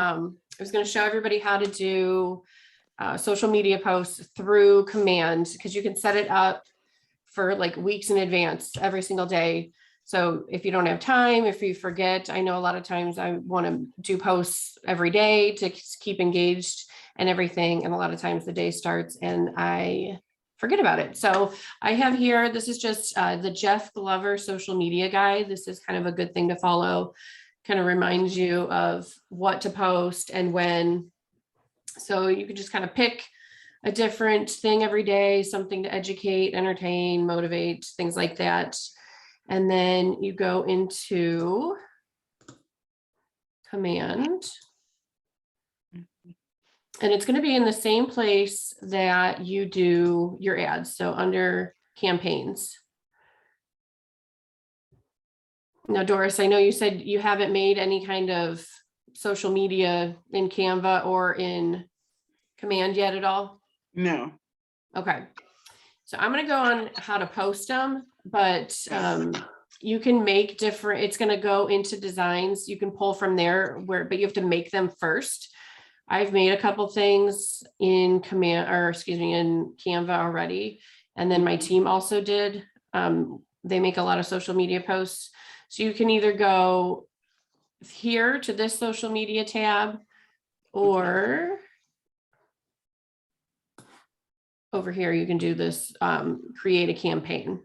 I was going to show everybody how to do social media posts through Command, because you can set it up for like weeks in advance every single day. So if you don't have time, if you forget, I know a lot of times I want to do posts every day to keep engaged and everything. And a lot of times the day starts and I forget about it. So I have here, this is just the Jeff Glover social media guide. This is kind of a good thing to follow, kind of reminds you of what to post and when. So you can just kind of pick a different thing every day, something to educate, entertain, motivate, things like that. And then you go into Command. And it's going to be in the same place that you do your ads. So under campaigns. Now, Doris, I know you said you haven't made any kind of social media in Canva or in Command yet at all? No. Okay. So I'm going to go on how to post them, but you can make different, it's going to go into designs. You can pull from there but you have to make them first. I've made a couple things in in Canva already. And then my team also did. They make a lot of social media posts. So you can either go here to this social media tab or over here, you can do this, create a campaign.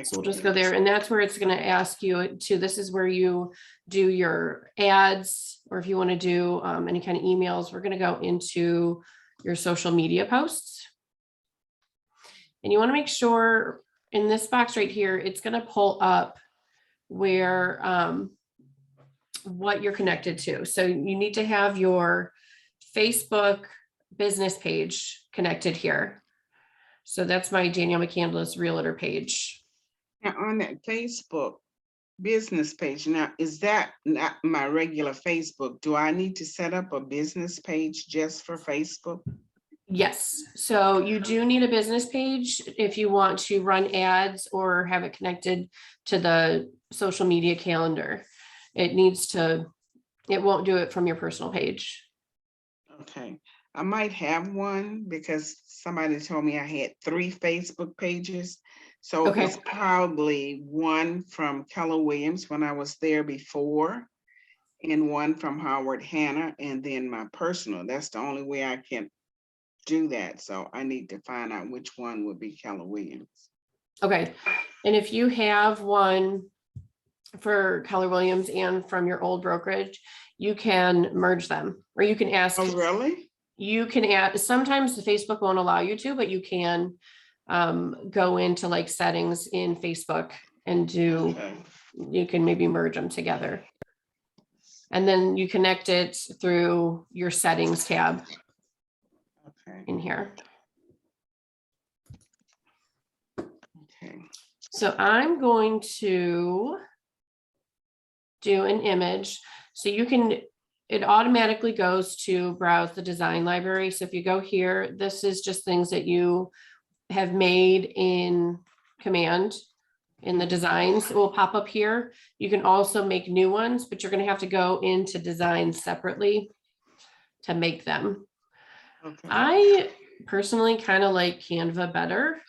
So we'll just go there, and that's where it's going to ask you to, this is where you do your ads, or if you want to do any kind of emails, we're going to go into your social media posts. And you want to make sure in this box right here, it's going to pull up where what you're connected to. So you need to have your Facebook business page connected here. So that's my Danielle McCandless Realtor page. Now on that Facebook business page, now is that not my regular Facebook? Do I need to set up a business page just for Facebook? Yes. So you do need a business page if you want to run ads or have it connected to the social media calendar. It won't do it from your personal page. Okay. I might have one because somebody told me I had 3 Facebook pages. So Okay. it's probably one from Keller Williams when I was there before, and one from Howard Hanna, and then my personal. That's the only way I can do that. So I need to find out which one would be Keller Williams. Okay. And if you have one for Keller Williams and from your old brokerage, you can merge them, or you can ask. Oh, really? You can add, sometimes the Facebook won't allow you to, but you can go into like settings in Facebook and do, you can maybe merge them together. And then you connect it through your settings tab in here. Okay. So I'm going to do an image. So you can, it automatically goes to browse the design library. So if you go here, this is just things that you have made in Command in the designs. It will pop up here. You can also make new ones, but you're going to have to go into designs separately to make them. Okay. I personally kind of like Canva better.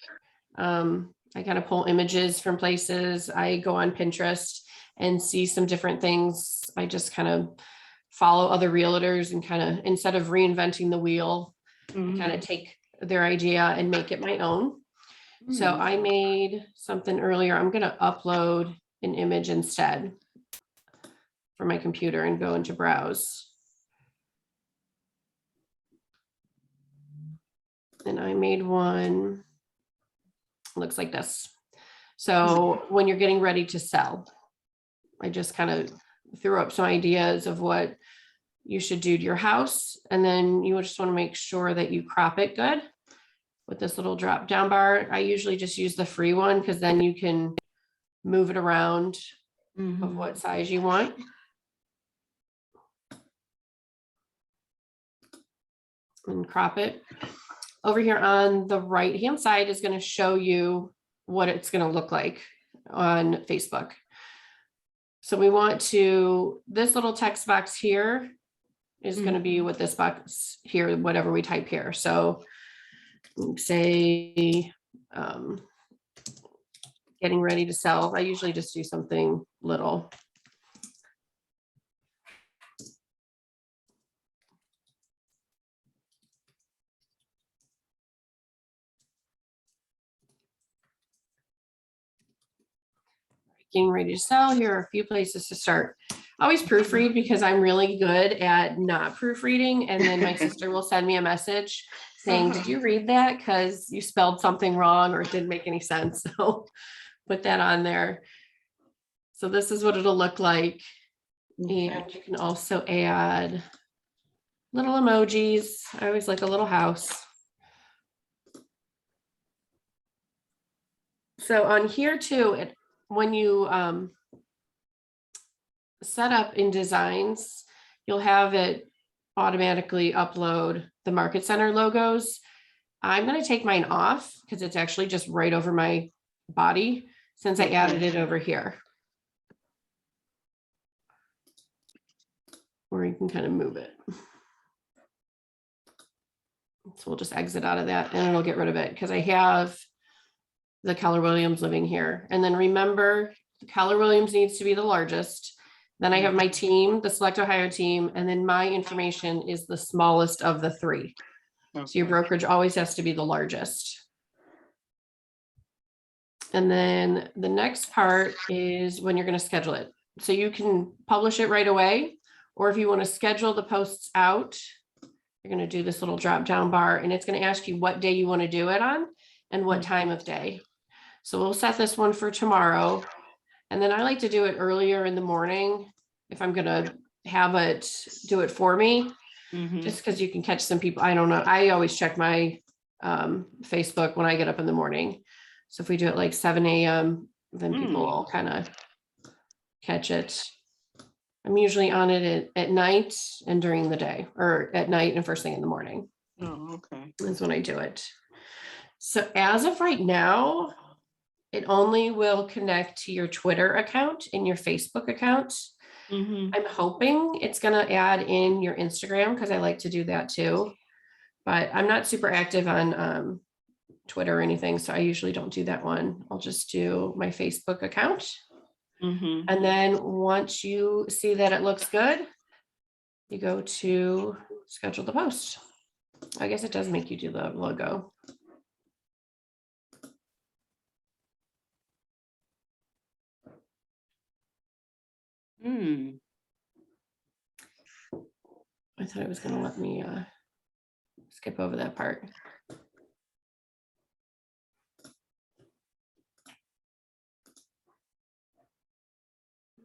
I kind of pull images from places. I go on Pinterest and see some different things. I just kind of follow other realtors and kind of, instead of reinventing the wheel, kind of take their idea and make it my own. So I made something earlier. I'm going to upload an image instead for my computer and go into browse. And I made one, looks like this. So when you're getting ready to sell, I just kind of threw up some ideas of what you should do to your house. And then you just want to make sure that you crop it good with this little drop down bar. I usually just use the free one because then you can move it around of what size you want. And crop it. Over here on the right hand side is going to show you what it's going to look like on Facebook. So we want to, this little text box here is going to be what this box here, whatever we type here. So say, getting ready to sell. I usually just do something little. Getting ready to sell. Here are a few places to start. Always proofread because I'm really good at not proofreading. And then my sister will send me a message saying, did you read that? Because you spelled something wrong or it didn't make any sense. So put that on there. So this is what it'll look like. And you can also add little emojis. I always like a little house. So on here too, when you set up in designs, you'll have it automatically upload the Market Center logos. I'm going to take mine off because it's actually just right over my body since I added it over here. Or you can kind of move it. So we'll just exit out of that and it'll get rid of it because I have the Keller Williams living here. And then remember, the Keller Williams needs to be the largest. Then I have my team, the Select Ohio team, and then my information is the smallest of the three. So your brokerage always has to be the largest. And then the next part is when you're going to schedule it. So you can publish it right away, or if you want to schedule the posts out, you're going to do this little drop down bar and it's going to ask you what day you want to do it on and what time of day. So we'll set this one for tomorrow. And then I like to do it earlier in the morning if I'm going to have it do it for me, just because you can catch some people. I don't know. I always check my Facebook when I get up in the morning. So if we do it like 7 a.m., then people will kind of catch it. I'm usually on it at night and during the day, or at night and first thing in the morning. Oh, okay. That's when I do it. So as of right now, it only will connect to your Twitter account and your Facebook account. I'm hoping it's going to add in your Instagram because I like to do that too. But I'm not super active on Twitter or anything, so I usually don't do that one. I'll just do my Facebook account. And then once you see that it looks good, you go to schedule the post. I guess it does make you do the logo. I thought it was going to let me skip over that part.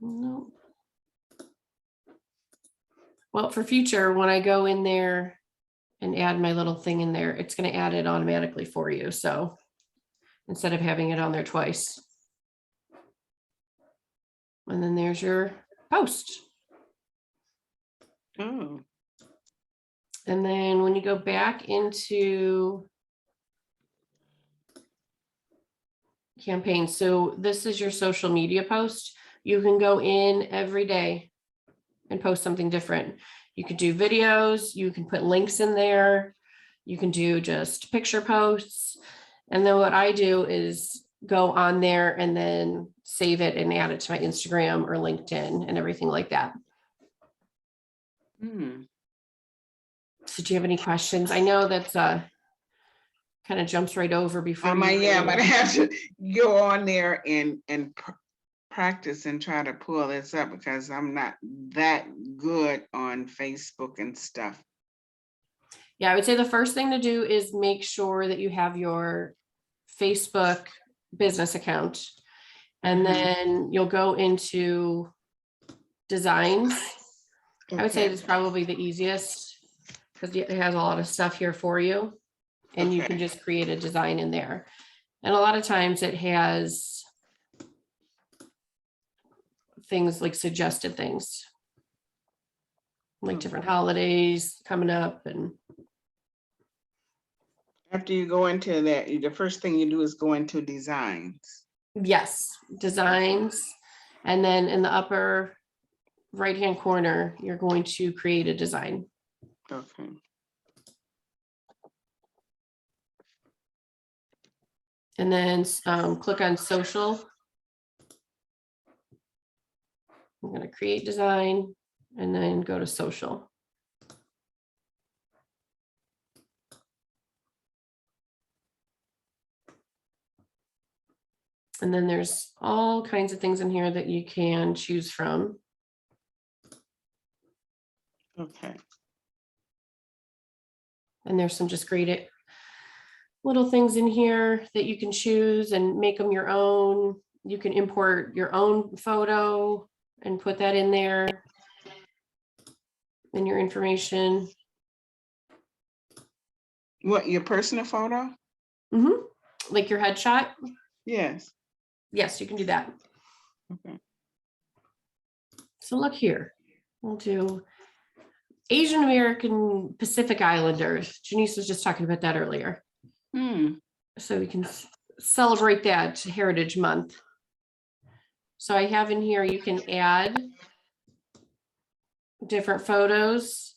No. Well, for future, when I go in there and add my little thing in there, it's going to add it automatically for you. So instead of having it on there twice. And then there's your post. Oh. And then when you go back into campaign, so this is your social media post. You can go in every day and post something different. You could do videos, you can put links in there, you can do just picture posts. And then what I do is go on there and then save it and add it to my Instagram or LinkedIn and everything like that. So do you have any questions? I know that's kind of jumps right over before. Yeah, but I have to go on there and practice and try to pull this up because I'm not that good on Facebook and stuff. Yeah, I would say the first thing to do is make sure that you have your Facebook business account, and then you'll go into designs. I would say it's probably the easiest because it has a lot of stuff here for you, and you can just create a design in there. And a lot of times it has things like suggested things, like different holidays coming up. And after you go into that, the first thing you do is go into designs. yes, designs. And then in the upper right-hand corner, you're going to create a design. Okay. And then click on social. I'm going to create design and then go to social. And then there's all kinds of things in here that you can choose from. Okay. And there's some just great little things in here that you can choose and make them your own. You can import your own photo and put that in there in your information. What, your personal photo? Like your headshot. Yes. Yes, you can do that. Okay. So look here. We'll do Asian American Pacific Islanders. Janice was just talking about that earlier. So we can celebrate that Heritage Month. So I have in here, you can add different photos.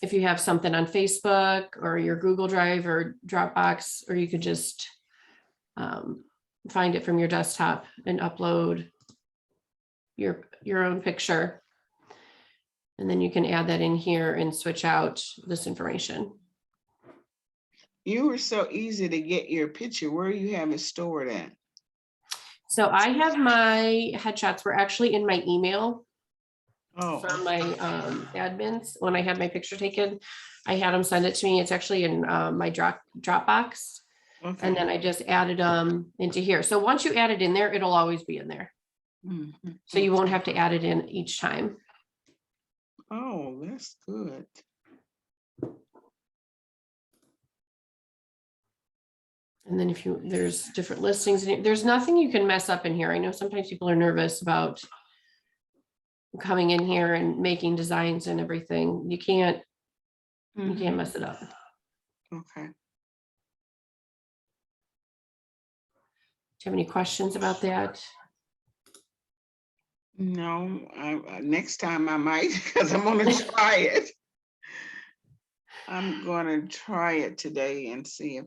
If you have something on Facebook or your Google Drive or Dropbox, or you could just find it from your desktop and upload your own picture. And then you can add that in here and switch out this information. You were so easy to get your picture. Where you have it stored at? So I have my headshots were actually in my email Oh, from my admins. When I had my picture taken, I had them send it to me. It's actually in my Dropbox. okay. And then I just added them into here. So once you add it in there, it'll always be in there. Mhm. So you won't have to add it in each time. Oh, that's good. And then if there's different listings, and there's nothing you can mess up in here. I know sometimes people are nervous about coming in here and making designs and everything. You can't mess it up. Okay. Do you have any questions about that? No, next time I might, because I'm gonna try it. I'm gonna try it today and see if